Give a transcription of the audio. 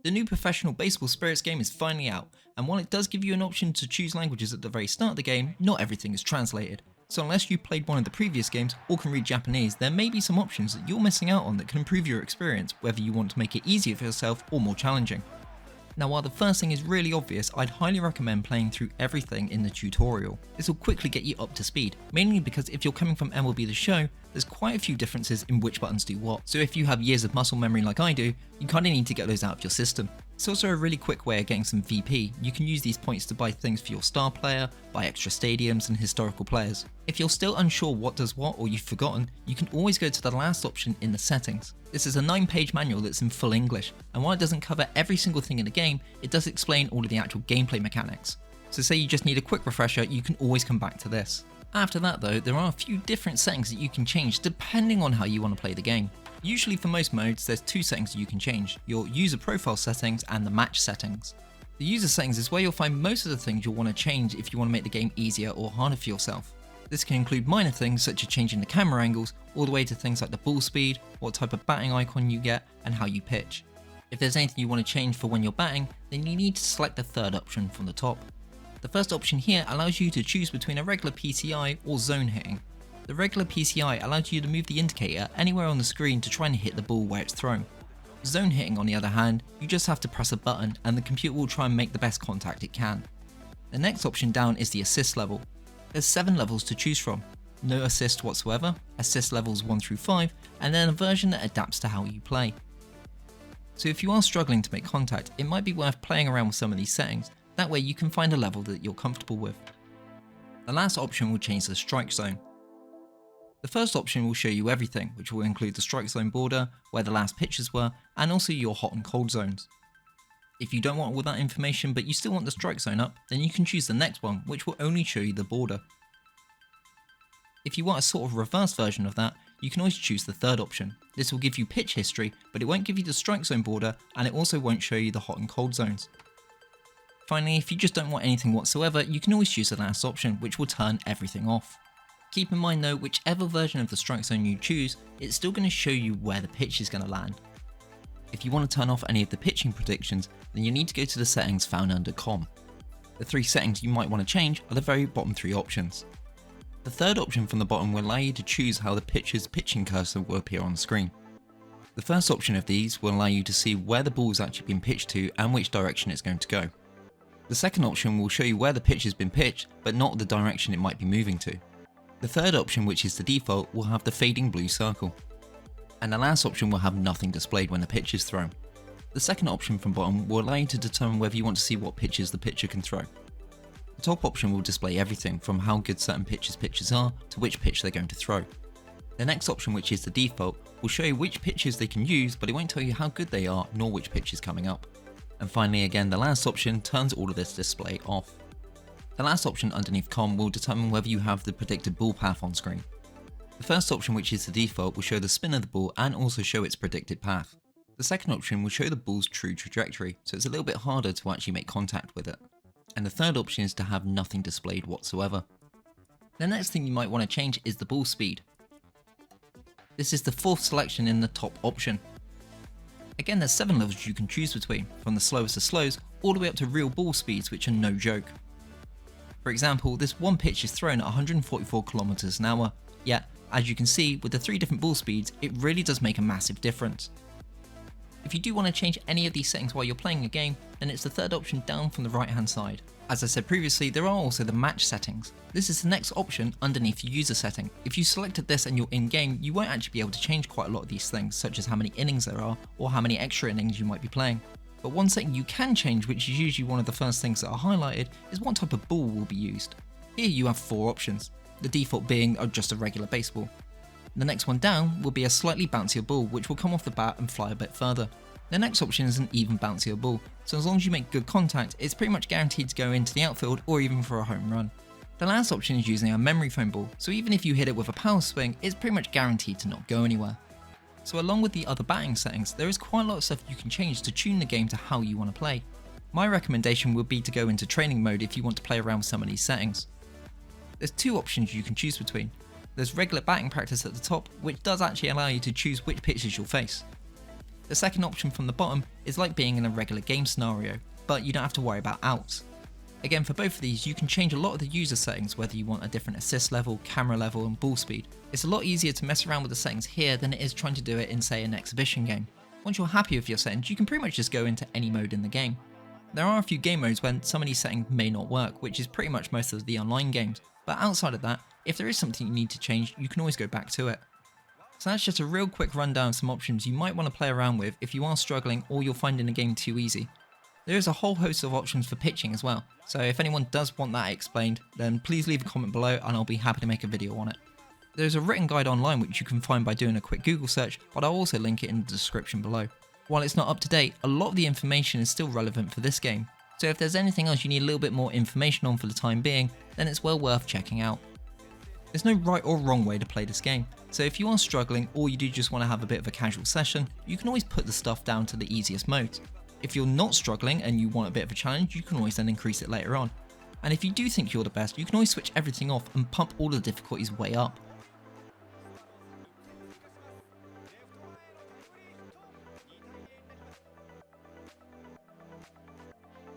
The new Professional Baseball Spirits game is finally out, and while it does give you an option to choose languages at the very start of the game, not everything is translated. So unless you played one of the previous games or can read Japanese, there may be some options that you're missing out on that can improve your experience, whether you want to make it easier for yourself or more challenging. Now, while the first thing is really obvious, I'd highly recommend playing through everything in the tutorial. This will quickly get you up to speed, mainly because if you're coming from MLB The Show, there's quite a few differences in which buttons do what. So if you have years of muscle memory like I do, you kinda need to get those out of your system. It's also a really quick way of getting some VP. You can use these points to buy things for your star player, buy extra stadiums and historical players. If you're still unsure what does what or you've forgotten, you can always go to the last option in the settings. This is a 9-page manual that's in full English, and while it doesn't cover every single thing in the game, it does explain all of the actual gameplay mechanics. So say you just need a quick refresher, you can always come back to this. After that though, there are a few different settings that you can change depending on how you want to play the game. Usually for most modes, there's two settings you can change, your user profile settings and the match settings. The user settings is where you'll find most of the things you'll want to change if you want to make the game easier or harder for yourself. This can include minor things such as changing the camera angles, all the way to things like the ball speed, what type of batting icon you get, and how you pitch. If there's anything you want to change for when you're batting, then you need to select the third option from the top. The first option here allows you to choose between a regular PCI or zone hitting. The regular PCI allows you to move the indicator anywhere on the screen to try and hit the ball where it's thrown. Zone hitting, on the other hand, you just have to press a button and the computer will try and make the best contact it can. The next option down is the assist level. There's 7 levels to choose from. No assist whatsoever, assist levels 1 through 5, and then a version that adapts to how you play. So if you are struggling to make contact, it might be worth playing around with some of these settings, that way you can find a level that you're comfortable with. The last option will change the strike zone. The first option will show you everything, which will include the strike zone border, where the last pitches were, and also your hot and cold zones. If you don't want all that information but you still want the strike zone up, then you can choose the next one, which will only show you the border. If you want a sort of reverse version of that, you can always choose the third option. This will give you pitch history, but it won't give you the strike zone border, and it also won't show you the hot and cold zones. Finally, if you just don't want anything whatsoever, you can always choose the last option, which will turn everything off. Keep in mind though, whichever version of the strike zone you choose, it's still going to show you where the pitch is going to land. If you want to turn off any of the pitching predictions, then you need to go to the settings found under COM. The 3 settings you might want to change are the very bottom 3 options. The third option from the bottom will allow you to choose how the pitcher's pitching cursor will appear on the screen. The first option of these will allow you to see where the ball has actually been pitched to and which direction it's going to go. The second option will show you where the pitch has been pitched, but not the direction it might be moving to. The third option, which is the default, will have the fading blue circle. And the last option will have nothing displayed when the pitch is thrown. The second option from bottom will allow you to determine whether you want to see what pitches the pitcher can throw. The top option will display everything from how good certain pitches are to which pitch they're going to throw. The next option, which is the default, will show you which pitches they can use, but it won't tell you how good they are nor which pitch is coming up. And finally, again, the last option turns all of this display off. The last option underneath COM will determine whether you have the predicted ball path on screen. The first option, which is the default, will show the spin of the ball and also show its predicted path. The second option will show the ball's true trajectory, so it's a little bit harder to actually make contact with it. And the third option is to have nothing displayed whatsoever. The next thing you might want to change is the ball speed. This is the 4th selection in the top option. Again, there's 7 levels you can choose between, from the slowest of slows all the way up to real ball speeds, which are no joke. For example, this one pitch is thrown at 144 km an hour, yet, as you can see, with the 3 different ball speeds, it really does make a massive difference. If you do want to change any of these settings while you're playing a game, then it's the third option down from the right hand side. As I said previously, there are also the match settings. This is the next option underneath the user setting. If you selected this and you're in game, you won't actually be able to change quite a lot of these things, such as how many innings there are, or how many extra innings you might be playing. But one setting you can change, which is usually one of the first things that are highlighted, is what type of ball will be used. Here you have 4 options, the default being just a regular baseball. The next one down will be a slightly bouncier ball, which will come off the bat and fly a bit further. The next option is an even bouncier ball, so as long as you make good contact, it's pretty much guaranteed to go into the outfield or even for a home run. The last option is using a memory foam ball, so even if you hit it with a power swing, it's pretty much guaranteed to not go anywhere. So along with the other batting settings, there is quite a lot of stuff you can change to tune the game to how you want to play. My recommendation would be to go into training mode if you want to play around with some of these settings. There's 2 options you can choose between. There's regular batting practice at the top, which does actually allow you to choose which pitches you'll face. The second option from the bottom is like being in a regular game scenario, but you don't have to worry about outs. Again, for both of these, you can change a lot of the user settings, whether you want a different assist level, camera level, and ball speed. It's a lot easier to mess around with the settings here than it is trying to do it in, say, an exhibition game. Once you're happy with your settings, you can pretty much just go into any mode in the game. There are a few game modes when some of these settings may not work, which is pretty much most of the online games, but outside of that, if there is something you need to change, you can always go back to it. So that's just a real quick rundown of some options you might want to play around with if you are struggling or you're finding a game too easy. There is a whole host of options for pitching as well, so if anyone does want that explained, then please leave a comment below and I'll be happy to make a video on it. There's a written guide online which you can find by doing a quick Google search, but I'll also link it in the description below. While it's not up to date, a lot of the information is still relevant for this game, so if there's anything else you need a little bit more information on for the time being, then it's well worth checking out. There's no right or wrong way to play this game, so if you are struggling or you do just want to have a bit of a casual session, you can always put the stuff down to the easiest modes. If you're not struggling and you want a bit of a challenge, you can always then increase it later on. And if you do think you're the best, you can always switch everything off and pump all the difficulties way up.